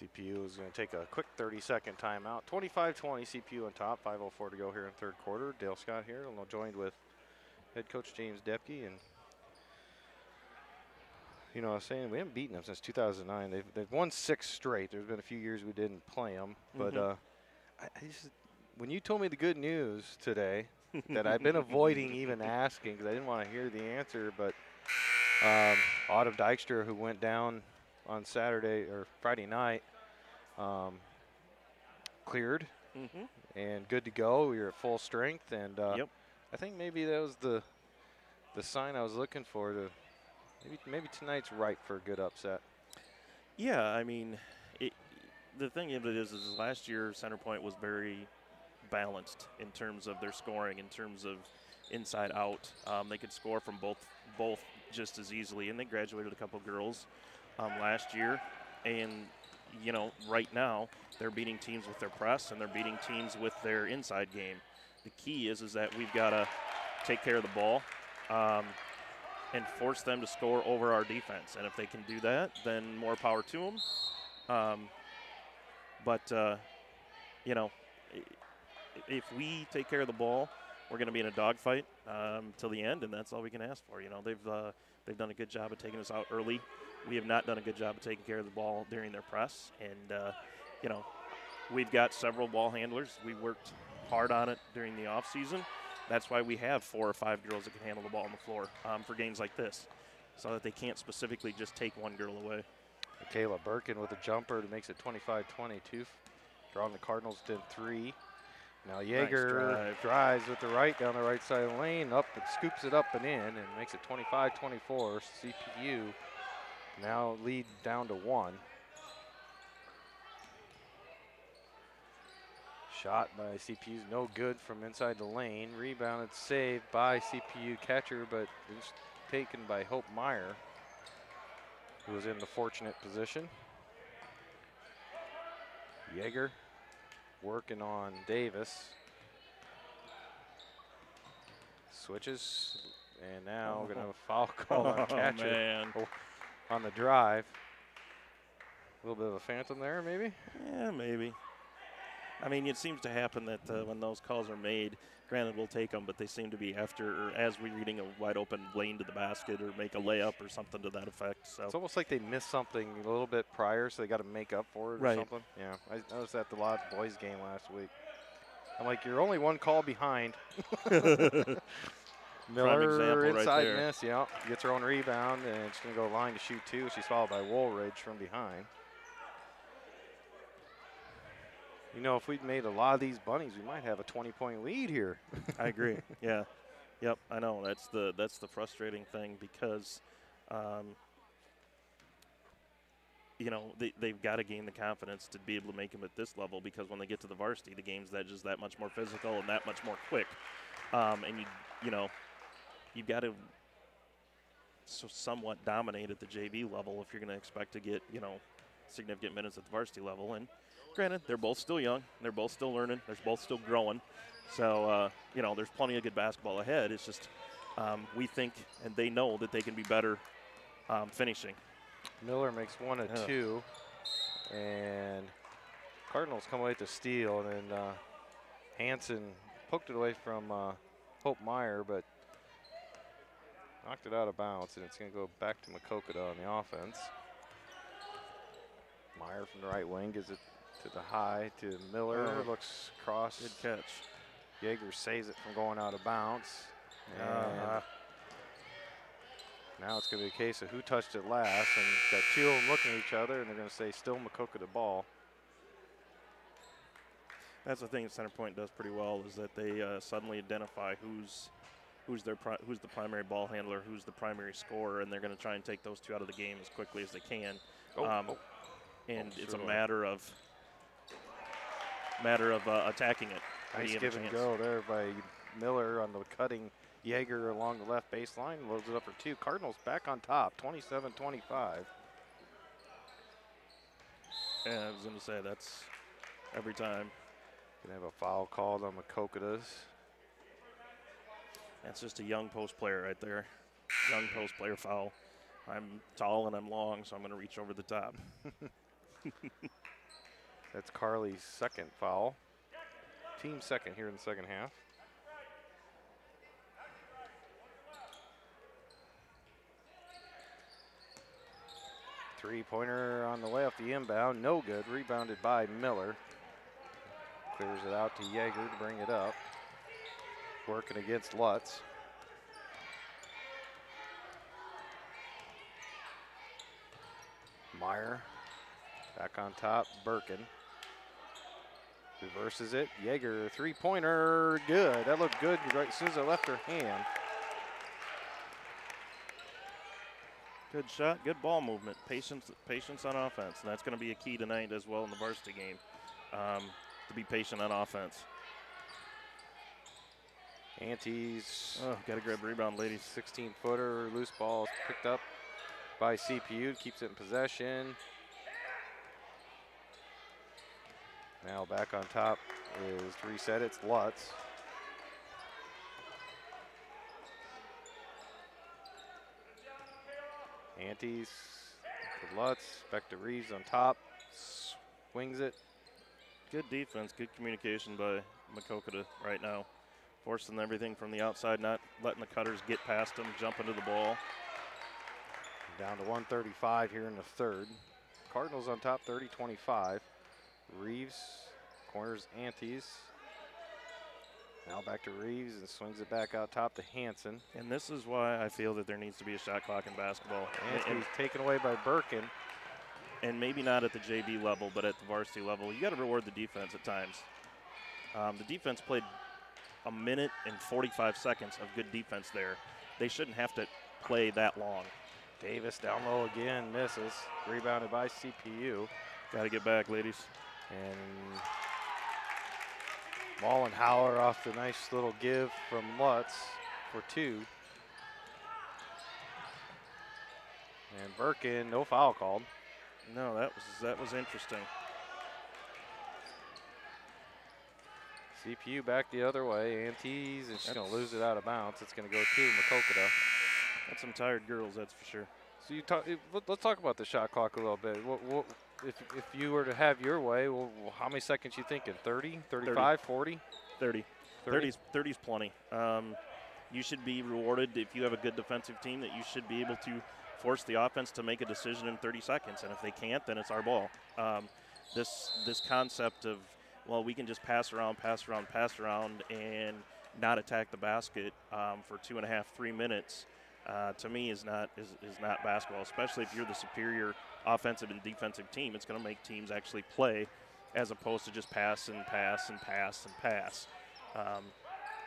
CPU is going to take a quick 30-second timeout. 25-20, CPU on top. 5:04 to go here in third quarter. Dale Scott here, joined with head coach James Depke. And you know, I was saying we haven't beaten them since 2009. They've won 6 straight. There's been a few years we didn't play them, but I just, when you told me the good news today that I've been avoiding even asking because I didn't want to hear the answer, but Autumn Dykstra, who went down on Saturday or Friday night, cleared and good to go. We were at full strength, and I think maybe that was the sign I was looking for. Maybe tonight's ripe for a good upset. Yeah, I mean, the thing of it is last year Center Point was very balanced in terms of their scoring, in terms of inside out. They could score from both just as easily, and they graduated a couple girls last year. And right now they're beating teams with their press and they're beating teams with their inside game. The key is that we've got to take care of the ball and force them to score over our defense. And if they can do that, then more power to them. If we take care of the ball, we're going to be in a dogfight till the end, and that's all we can ask for. They've done a good job of taking us out early. We have not done a good job of taking care of the ball during their press. And, we've got several ball handlers. We worked hard on it during the offseason. That's why we have 4 or 5 girls that can handle the ball on the floor for games like this, so that they can't specifically just take one girl away. Michaela Birkin with a jumper that makes it 25-22. Drawing the Cardinals to 3. Now Yeager nice drives with the right down the right side of the lane, up and scoops it up and in, and makes it 25-24. CPU now lead down to 1. Shot by CPU's no good from inside the lane. Rebounded, saved by CPU catcher, but it's taken by Hope Meyer, who was in the fortunate position. Yeager working on Davis. Switches, and now we're going to have a foul call on catcher on the drive. A little bit of a phantom there, maybe? Yeah, maybe. I mean, it seems to happen that when those calls are made, granted we'll take them, but they seem to be after or as we're reading a wide open lane to the basket or make a layup or something to that effect. So it's almost like they missed something a little bit prior, so they got to make up for it or something. Yeah, I noticed that the lot boys game last week. I'm like, you're only 1 call behind. Miller inside right miss, yeah, gets her own rebound, and she's going to go line to shoot 2. She's followed by Woolridge from behind. You know, if we'd made a lot of these bunnies, we might have a 20-point lead here. I agree. Yeah. Yep. I know. That's the frustrating thing because, you know, they've got to gain the confidence to be able to make them at this level, because when they get to the varsity, the game's just that much more physical and that much more quick. And you know, you've got to somewhat dominate at the JV level if you're going to expect to get, you know, significant minutes at the varsity level. And granted, they're both still young. They're both still learning. They're both still growing. So, you know, there's plenty of good basketball ahead. It's just we think and they know that they can be better finishing. Miller makes 1 of 2. And Cardinals come away with the steal. And then Hansen poked it away from Hope Meyer, but knocked it out of bounds. And it's going to go back to Maquoketa on the offense. Meyer from the right wing gives it to the high to Miller. Looks cross. Good catch. Yeager saves it from going out of bounds. And now it's going to be a case of who touched it last. And got 2 of them looking at each other, and they're going to say still Maquoketa ball. That's the thing that Center Point does pretty well, is that they suddenly identify who's the primary ball handler, who's the primary scorer, and they're going to try and take those 2 out of the game as quickly as they can. And it's a matter of attacking it. Nice give and go there by Miller on the cutting Yeager along the left baseline. Loads it up for 2. Cardinals back on top, 27-25. Yeah, I was going to say that's every time. Gonna have a foul called on Maquoketa's. That's just a young post player right there. Young post player foul. I'm tall and I'm long, so I'm going to reach over the top. That's Carly's second foul. Team second here in the second half. Three-pointer on the way off the inbound. No good. Rebounded by Miller. Clears it out to Yeager to bring it up. Working against Lutz. Meyer back on top. Birkin reverses it. Yeager, three-pointer, good. That looked good right as soon as it left her hand. Good shot, good ball movement, patience on offense, and that's going to be a key tonight as well in the varsity game, to be patient on offense. Antes. Oh, got to grab a rebound, ladies. 16-footer, loose ball picked up by CPU, keeps it in possession. Now back on top is to reset it. It's Lutz. Antes to Lutz, back to Reeves on top, swings it. Good defense, good communication by Maquoketa right now. Forcing everything from the outside, not letting the cutters get past them, jump into the ball. Down to 135 here in the third. Cardinals on top, 30-25. Reeves corners Antes. Now back to Reeves and swings it back out top to Hansen. And this is why I feel that there needs to be a shot clock in basketball. And taken away by Birkin. And maybe not at the JV level, but at the varsity level. You got to reward the defense at times. The defense played a minute and 45 seconds of good defense there. They shouldn't have to play that long. Davis down low again, misses. Rebounded by CPU. Got to get back, ladies. And Mollenhauer off the nice little give from Lutz for 2. And Birkin, no foul called. No, that was interesting. CPU back the other way. Antes, and she's going to lose it out of bounds. It's going to go to Maquoketa. That's some tired girls, that's for sure. So let's talk about the shot clock a little bit. If you were to have your way, well, how many seconds you thinking? 30, 35, 40? 30. 30's plenty. You should be rewarded if you have a good defensive team, that you should be able to force the offense to make a decision in 30 seconds. And if they can't, then it's our ball. This concept of, well, we can just pass around, and not attack the basket for 2.5, 3 minutes, to me is not basketball, especially if you're the superior offensive and defensive team. It's going to make teams actually play as opposed to just pass and pass and pass and pass.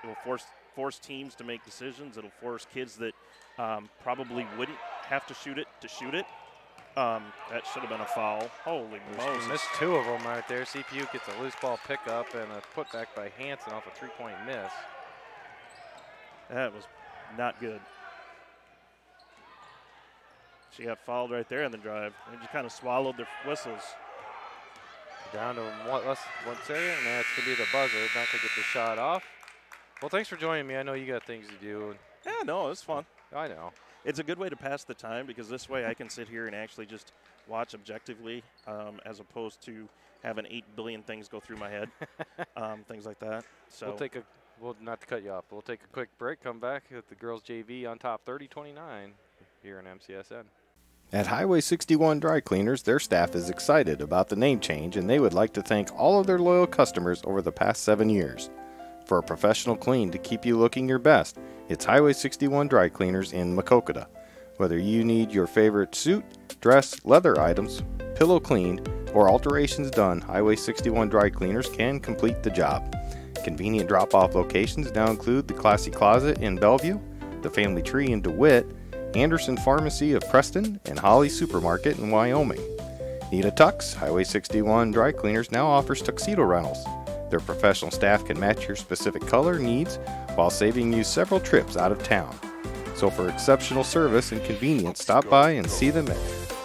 It will force teams to make decisions. It'll force kids that probably wouldn't have to shoot it. That should have been a foul. Holy Moses. Missed 2 of them right there. CPU gets a loose ball pickup and a putback by Hanson off a 3-point miss. That was not good. She got fouled right there in the drive. They just kind of swallowed their whistles. Down to one area, and that's going to be the buzzer. Not going to get the shot off. Well, thanks for joining me. I know you got things to do. Yeah, no, it's fun. I know. It's a good way to pass the time because this way I can sit here and actually just watch objectively as opposed to having 8 billion things go through my head, things like that. So Well, not to cut you off, but we'll take a quick break, come back with the girls JV on top 30-29 here in MCSN. At Highway 61 Dry Cleaners, their staff is excited about the name change, and they would like to thank all of their loyal customers over the past 7 years. For a professional clean to keep you looking your best, it's Highway 61 Dry Cleaners in Maquoketa. Whether you need your favorite suit, dress, leather items, pillow cleaned, or alterations done, Highway 61 Dry Cleaners can complete the job. Convenient drop-off locations now include the Classy Closet in Bellevue, the Family Tree in DeWitt, Anderson Pharmacy of Preston, and Holly Supermarket in Wyoming. Need a tux? Highway 61 Dry Cleaners now offers tuxedo rentals. Their professional staff can match your specific color needs while saving you several trips out of town. So for exceptional service and convenience, stop by and see them at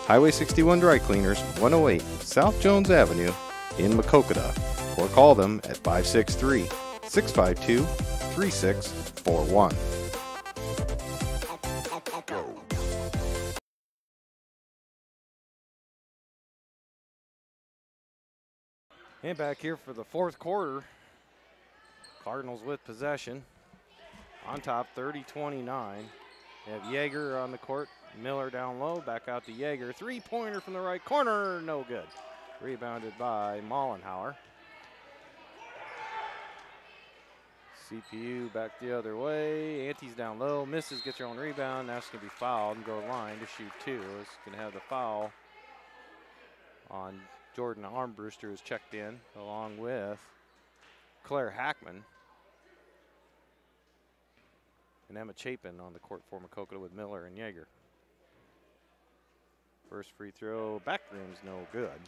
Highway 61 Dry Cleaners, 108 South Jones Avenue in Maquoketa, or call them at 563-652-3641. And back here for the 4th quarter, Cardinals with possession. On top, 30-29. They have Yeager on the court, Miller down low, back out to Yeager. 3-pointer from the right corner, no good. Rebounded by Mollenhauer. CPU back the other way. Antes down low, misses, gets her own rebound. Now she's going to be fouled and go line to shoot 2. It's going to have the foul on Jordan Armbruster, who's checked in, along with Claire Hackman. And Emma Chapin on the court for Maquoketa with Miller and Yeager. First free throw, back rim's no good.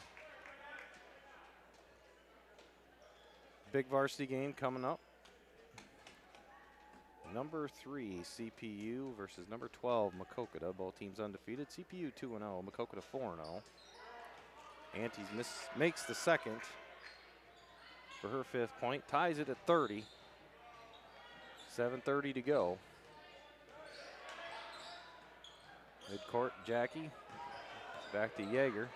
Big varsity game coming up. Number 3, CPU versus number 12, Maquoketa. Both teams undefeated. CPU 2-0, Maquoketa 4-0. Antes makes the second for her 5th point. Ties it at 30. 7:30 to go. Midcourt, Jackie. Back to Yeager.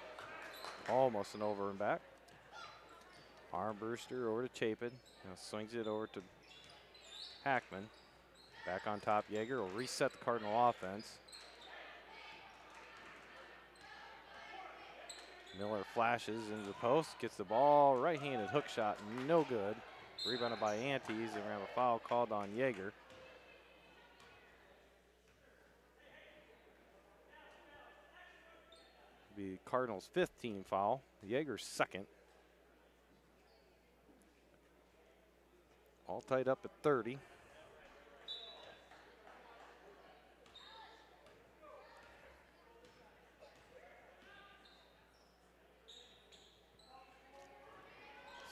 Almost an over and back. Armbruster over to Chapin. Now swings it over to Hackman. Back on top, Yeager will reset the Cardinal offense. Miller flashes into the post, gets the ball, right-handed hook shot, no good. Rebounded by Antes, and we're going to have a foul called on Yeager. Be Cardinals' 5th team foul, Yeager's 2nd. All tied up at 30.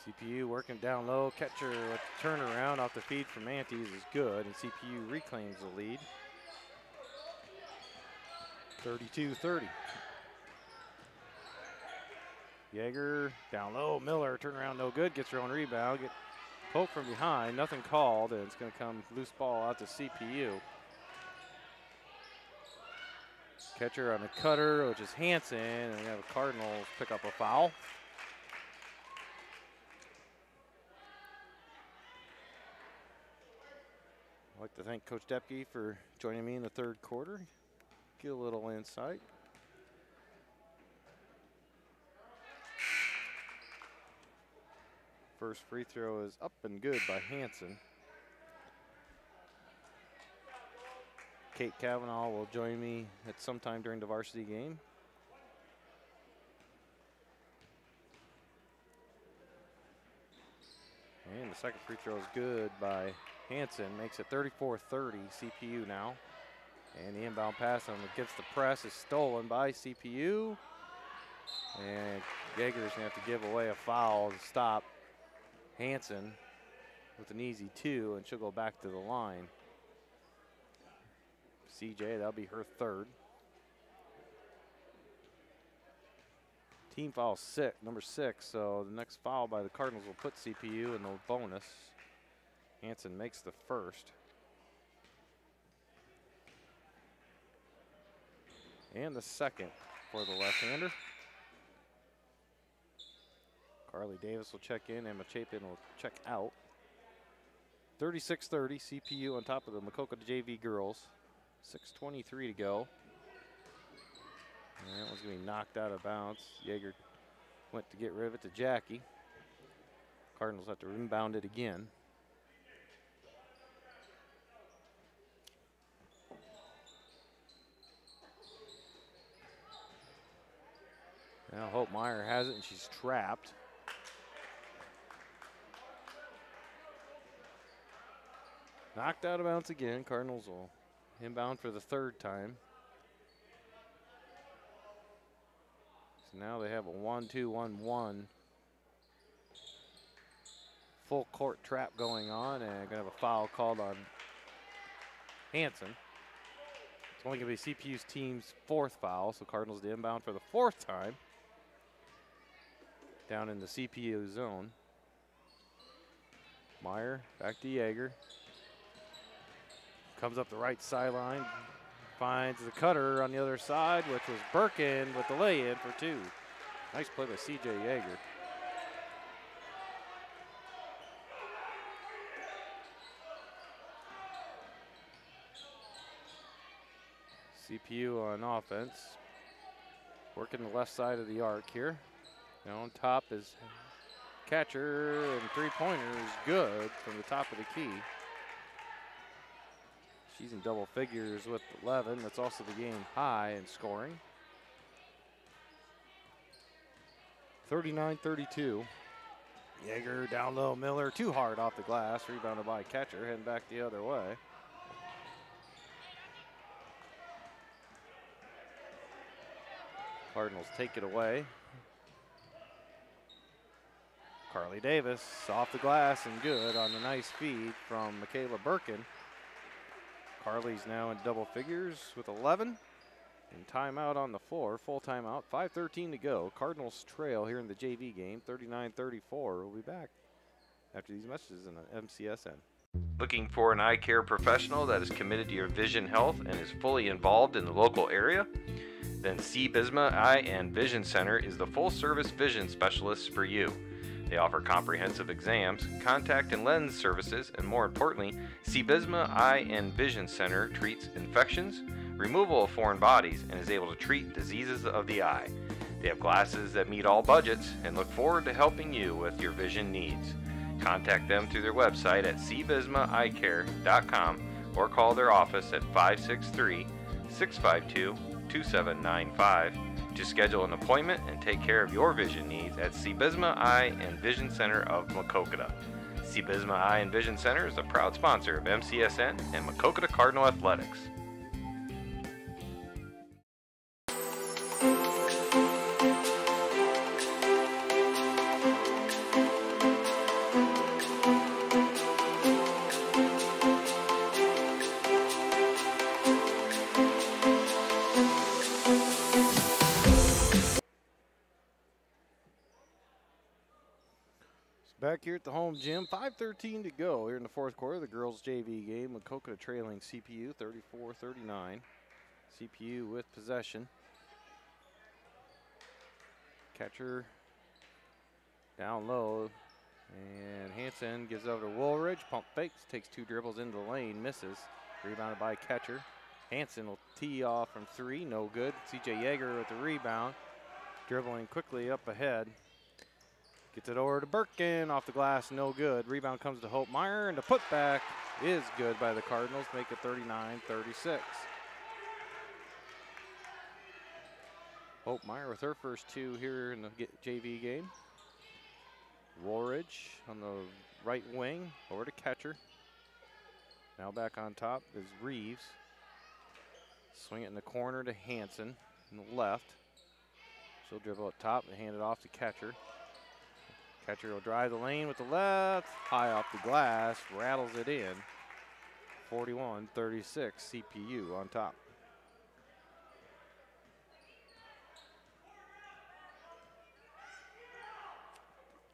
CPU working down low, catcher with turnaround off the feed from Antes is good, and CPU reclaims the lead. 32-30. Yeager down low, Miller turnaround no good, gets her own rebound, get poked from behind, nothing called, and it's going to come loose ball out to CPU. Catcher on the cutter, which is Hanson, and we have a Cardinals pick up a foul. I'd like to thank Coach Depke for joining me in the 3rd quarter. Get a little insight. First free throw is up and good by Hanson. Kate Cavanaugh will join me at some time during the varsity game. And the second free throw is good by Hansen. Makes it 34-30, CPU now. And the inbound pass on against the press is stolen by CPU. And Yeager's going to have to give away a foul to stop Hansen with an easy 2, and she'll go back to the line. CJ, that'll be her third. Team foul number 6, so the next foul by the Cardinals will put CPU in the bonus. Hansen makes the first. And the second for the left-hander. Carly Davis will check in, Emma Chapin will check out. 36-30, CPU on top of the Maquoketa JV girls. 6:23 to go. And that one's going to be knocked out of bounds. Yeager went to get rid of it to Jackie. Cardinals have to inbound it again. Now Hope Meyer has it, and she's trapped. Knocked out of bounds again. Cardinals will inbound for the third time. So now they have a 1-2-1-1 full court trap going on, and going to have a foul called on Hansen. It's only going to be CPU's team's 4th foul, so Cardinals to inbound for the 4th time. Down in the CPU zone. Meyer back to Yeager. Comes up the right sideline, finds the cutter on the other side, which was Birkin with the lay-in for 2. Nice play by CJ Yeager. CPU on offense, working the left side of the arc here. Now on top is catcher, and three-pointer is good from the top of the key. She's in double figures with 11. That's also the game high in scoring. 39-32. Yeager down low, Miller too hard off the glass, rebounded by catcher, heading back the other way. Cardinals take it away. Carly Davis off the glass and good on the nice feed from Michaela Birkin. Carly's now in double figures with 11. And timeout on the floor, full timeout, 5:13 to go. Cardinals trail here in the JV game, 39-34. We'll be back after these messages in the MCSN. Looking for an eye care professional that is committed to your vision health and is fully involved in the local area? Then C. Bisma Eye and Vision Center is the full-service vision specialist for you. They offer comprehensive exams, contact and lens services, and more importantly, C. Bisma Eye and Vision Center treats infections, removal of foreign bodies, and is able to treat diseases of the eye. They have glasses that meet all budgets and look forward to helping you with your vision needs. Contact them through their website at cbismaeyecare.com or call their office at 563-652-2795 to schedule an appointment and take care of your vision needs at C. Bisma Eye and Vision Center of Maquoketa. C. Bisma Eye and Vision Center is a proud sponsor of MCSN and Maquoketa Cardinal Athletics. Back here at the home gym, 5:13 to go here in the fourth quarter. The girls' JV game, Maquoketa trailing CPU 34-39. CPU with possession. Catcher down low, and Hansen gives over to Woolridge. Pump fakes, takes 2 dribbles into the lane, misses. Rebounded by catcher. Hansen will tee off from 3, no good. CJ Yeager with the rebound, dribbling quickly up ahead. Gets it over to Birkin, off the glass, no good. Rebound comes to Hope Meyer, and the putback is good by the Cardinals, make it 39-36. Hope Meyer with her first 2 here in the JV game. Woolridge on the right wing, over to catcher. Now back on top is Reeves. Swing it in the corner to Hanson in the left. She'll dribble up top and hand it off to catcher. Catcher will drive the lane with the left, high off the glass, rattles it in. 41-36, CPU on top.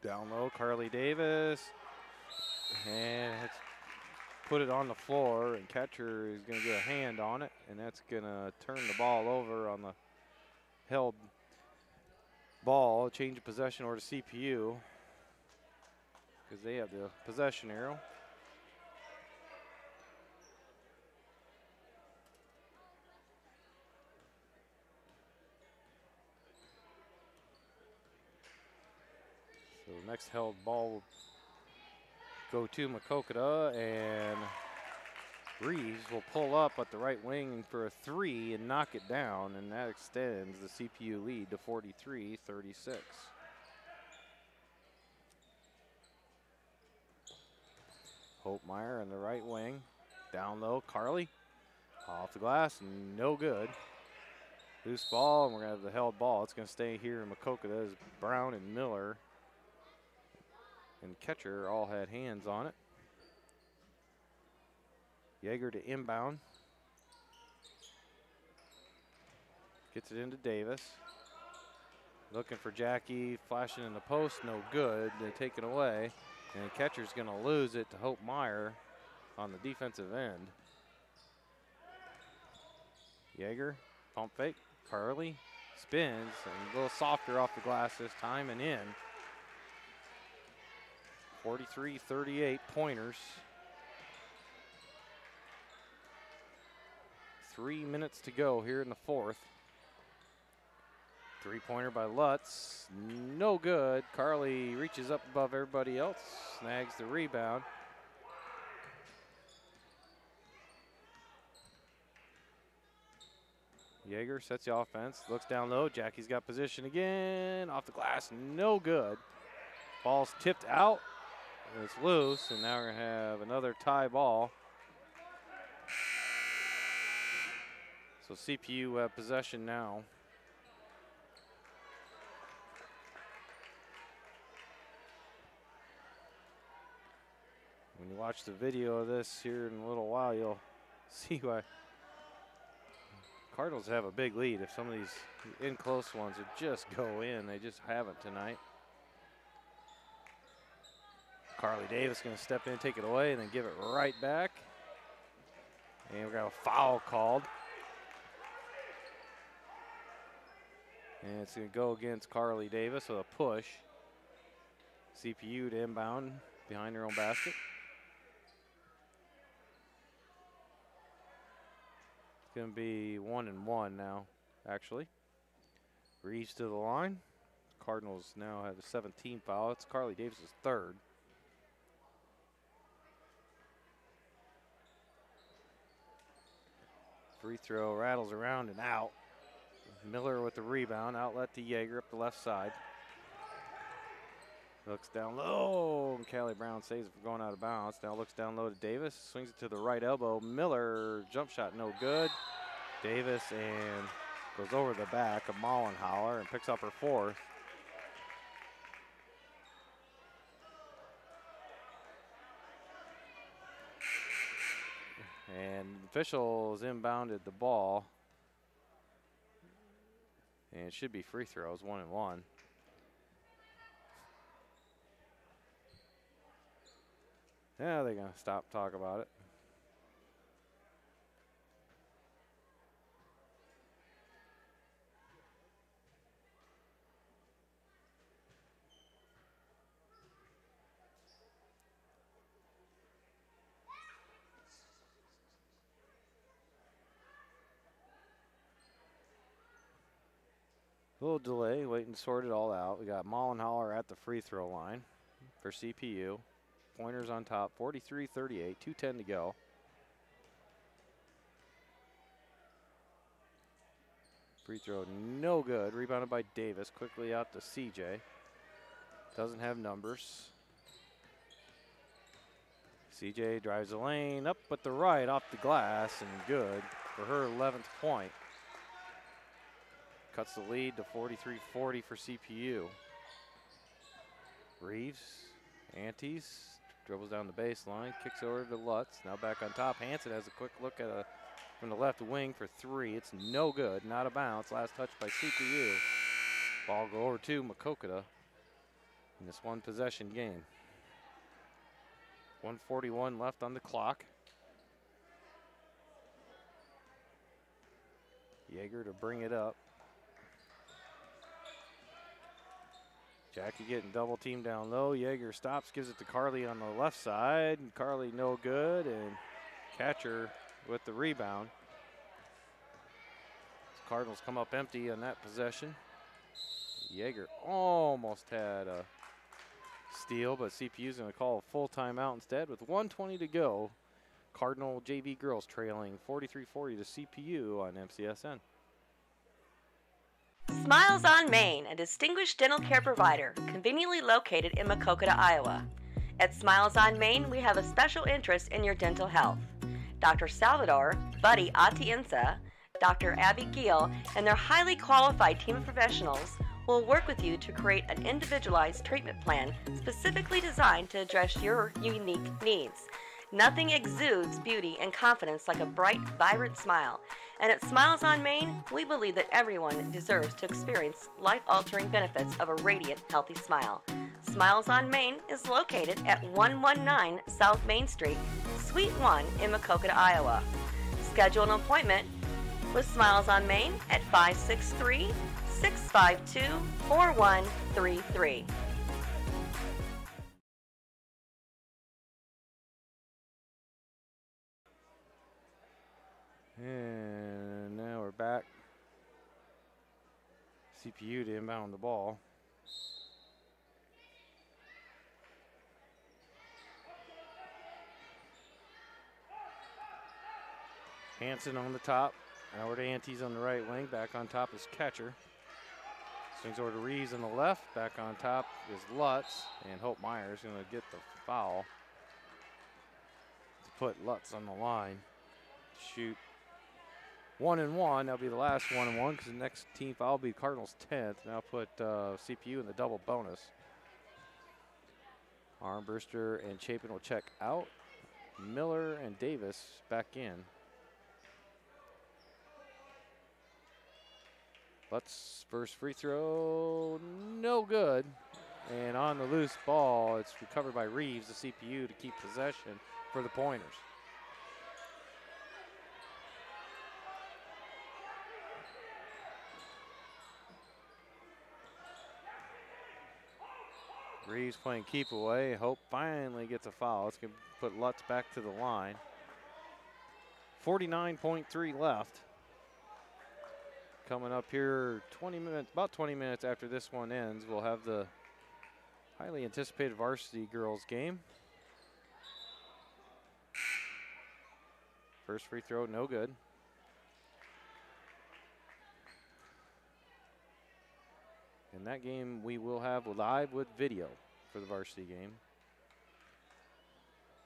Down low, Carly Davis. And it's put it on the floor, and catcher is going to get a hand on it, and that's going to turn the ball over on the held ball. Change of possession over to CPU because they have the possession arrow. So the next held ball will go to Maquoketa, and Reeves will pull up at the right wing for a three and knock it down, and that extends the CPU lead to 43-36. Holtmeyer on the right wing. Down low, Carly. Off the glass, no good. Loose ball, and we're going to have the held ball. It's going to stay here in Maquoketa as Brown and Miller and catcher all had hands on it. Yeager to inbound. Gets it into Davis. Looking for Jackie, flashing in the post, no good. They take it away, and the catcher's going to lose it to Hope Meyer on the defensive end. Yeager, pump fake, Carly spins, and a little softer off the glass this time and in. 43-38 Pointers. 3 minutes to go here in the fourth. Three-pointer by Lutz, no good. Carly reaches up above everybody else, snags the rebound. Yeager sets the offense, looks down low. Jackie's got position again, off the glass, no good. Ball's tipped out, and it's loose, and now we're gonna have another tie ball. So CPU have possession now. When you watch the video of this here in a little while, you'll see why Cardinals have a big lead. If some of these in close ones would just go in, they just haven't tonight. Carly Davis going to step in, take it away, and then give it right back. And we got a foul called. And it's going to go against Carly Davis with a push. CPU to inbound behind their own basket. It's going to be 1-1 now, actually. Reeves to the line. Cardinals now have a 17th foul. It's Carly Davis's third. Free throw rattles around and out. Miller with the rebound, outlet to Yeager up the left side. Looks down low, and Callie Brown saves it from going out of bounds. Now looks down low to Davis, swings it to the right elbow. Miller, jump shot, no good. Davis and goes over the back of Mollenhauer and picks up her fourth. And the officials inbounded the ball. And it should be free throws, 1-1. Yeah, they're going to stop talk about it. A little delay, waiting to sort it all out. We got Mollenhauer at the free throw line for CPU. Pointers on top, 43-38, 2:10 to go. Free throw, no good. Rebounded by Davis, quickly out to CJ. Doesn't have numbers. CJ drives the lane up with the right off the glass and good for her 11th point. Cuts the lead to 43-40 for CPU. Reeves, antes, dribbles down the baseline, kicks over to Lutz. Now back on top. Hanson has a quick look at from the left wing for three. It's no good, not a bounce. Last touch by CPU. Ball go over to Maquoketa in this one possession game. 1:41 left on the clock. Yeager to bring it up. Jackie getting double teamed down low. Yeager stops, gives it to Carly on the left side. And Carly no good, and Catcher with the rebound. The Cardinals come up empty on that possession. Yeager almost had a steal, but CPU's going to call a full timeout instead with 1:20 to go. Cardinal JV girls trailing 43-40 to CPU on MCSN. Smiles on Main, a distinguished dental care provider, conveniently located in Maquoketa, Iowa. At Smiles on Main, we have a special interest in your dental health. Dr. Salvador, Buddy Atienza, Dr. Abby Giel, and their highly qualified team of professionals will work with you to create an individualized treatment plan specifically designed to address your unique needs. Nothing exudes beauty and confidence like a bright, vibrant smile. And at Smiles on Main, we believe that everyone deserves to experience life-altering benefits of a radiant, healthy smile. Smiles on Main is located at 119 South Main Street, Suite 1 in Maquoketa, Iowa. Schedule an appointment with Smiles on Main at 563-652-4133. And now we're back. CPU to inbound the ball. Hanson on the top. Howard Antes on the right wing. Back on top is Catcher. Swings over to Reeves on the left. Back on top is Lutz. And Hope Myers going to get the foul to put Lutz on the line. Shoot 1 and 1. That'll be the last 1 and 1 because the next team foul will be Cardinals 10th. Now put CPU in the double bonus. Armbruster and Chapin will check out. Miller and Davis back in. Lutz first free throw, no good. And on the loose ball, it's recovered by Reeves, the CPU, to keep possession for the Pointers. Reeves playing keep away. Hope finally gets a foul. It's going to put Lutz back to the line. 49.3 left. Coming up here 20 minutes, about 20 minutes after this one ends, we'll have the highly anticipated varsity girls game. First free throw, no good. In that game, we will have live with video for the varsity game.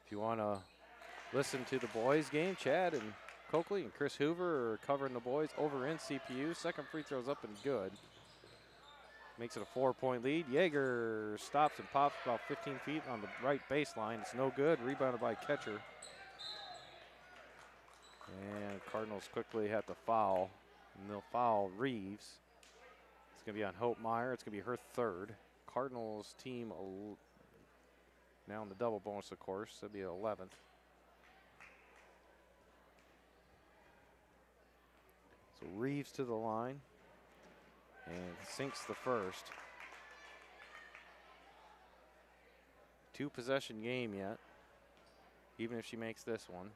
If you want to listen to the boys game, Chad and Coakley and Chris Hoover are covering the boys over in CPU. Second free throw's up and good. Makes it a 4-point lead. Yeager stops and pops about 15 feet on the right baseline. It's no good. Rebounded by Catcher. And Cardinals quickly have to foul. And they'll foul Reeves. It's going to be on Hope Meyer. It's going to be her third. Cardinals team now in the double bonus, of course. That'll be 11th. So Reeves to the line and sinks the first. 2-possession game yet, even if she makes this one.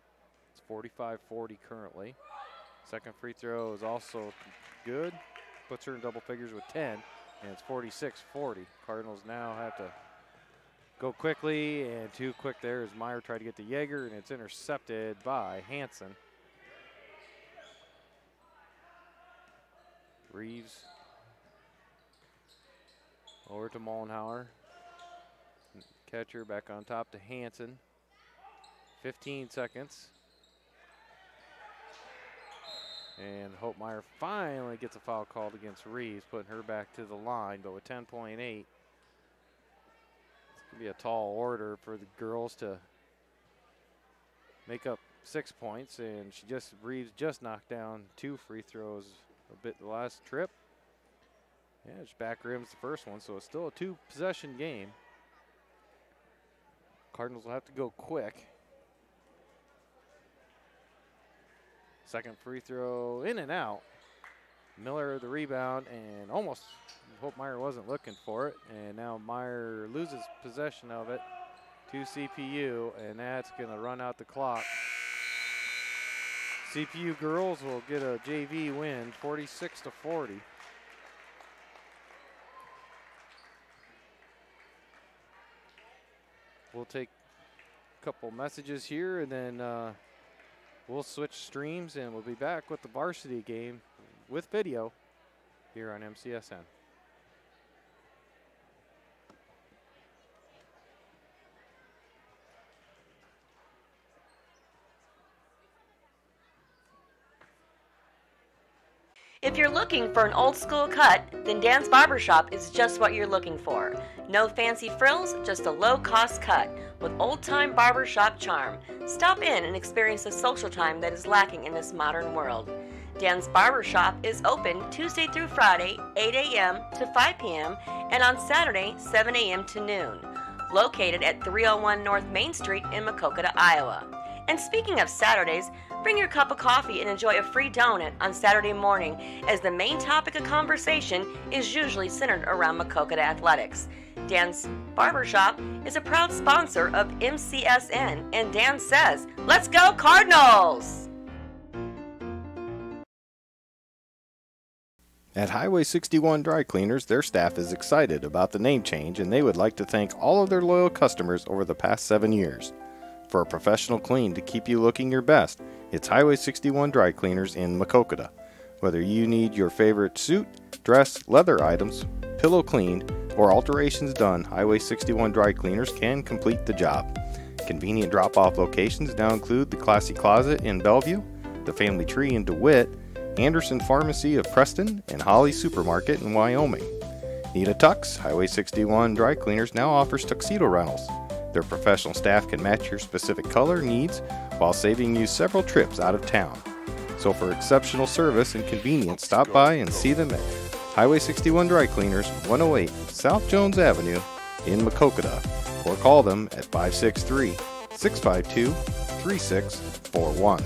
It's 45-40 currently. Second free throw is also good. Puts her in double figures with 10, and it's 46-40. Cardinals now have to go quickly, and too quick there as Meyer tried to get to Yeager, and it's intercepted by Hanson. Reeves over to Mollenhauer. Catcher back on top to Hanson. 15 seconds. And Holtmeyer finally gets a foul called against Reeves, putting her back to the line. But with 10.8, it's going to be a tall order for the girls to make up 6 points. And Reeves just knocked down 2 free throws a bit the last trip. Yeah, she back rims the first one, so it's still a 2-possession game. Cardinals will have to go quick. Second free throw in and out. Miller the rebound, and almost hope Meyer wasn't looking for it. And now Meyer loses possession of it to CPU, and that's going to run out the clock. CPU girls will get a JV win, 46-40. We'll take a couple messages here, and then we'll switch streams, and we'll be back with the varsity game with video here on MCSN. If you're looking for an old school cut, then Dan's Barbershop is just what you're looking for. No fancy frills, just a low cost cut with old time barbershop charm. Stop in and experience the social time that is lacking in this modern world. Dan's Barbershop is open Tuesday through Friday, 8 a.m. to 5 p.m. and on Saturday, 7 a.m. to noon. Located at 301 North Main Street in Maquoketa, Iowa. And speaking of Saturdays, bring your cup of coffee and enjoy a free donut on Saturday morning, as the main topic of conversation is usually centered around Maquoketa athletics. Dan's Barbershop is a proud sponsor of MCSN, and Dan says, "Let's go Cardinals!" At Highway 61 Dry Cleaners, their staff is excited about the name change, and they would like to thank all of their loyal customers over the past 7 years. For a professional clean to keep you looking your best, it's Highway 61 Dry Cleaners in Maquoketa. Whether you need your favorite suit, dress, leather items, pillow cleaned, or alterations done, Highway 61 Dry Cleaners can complete the job. Convenient drop-off locations now include the Classy Closet in Bellevue, the Family Tree in DeWitt, Anderson Pharmacy of Preston, and Holly Supermarket in Wyoming. Need a tux? Highway 61 Dry Cleaners now offers tuxedo rentals. Their professional staff can match your specific color needs while saving you several trips out of town. So for exceptional service and convenience, stop by and see them at Highway 61 Dry Cleaners, 108 South Jones Avenue in Maquoketa, or call them at 563-652-3641.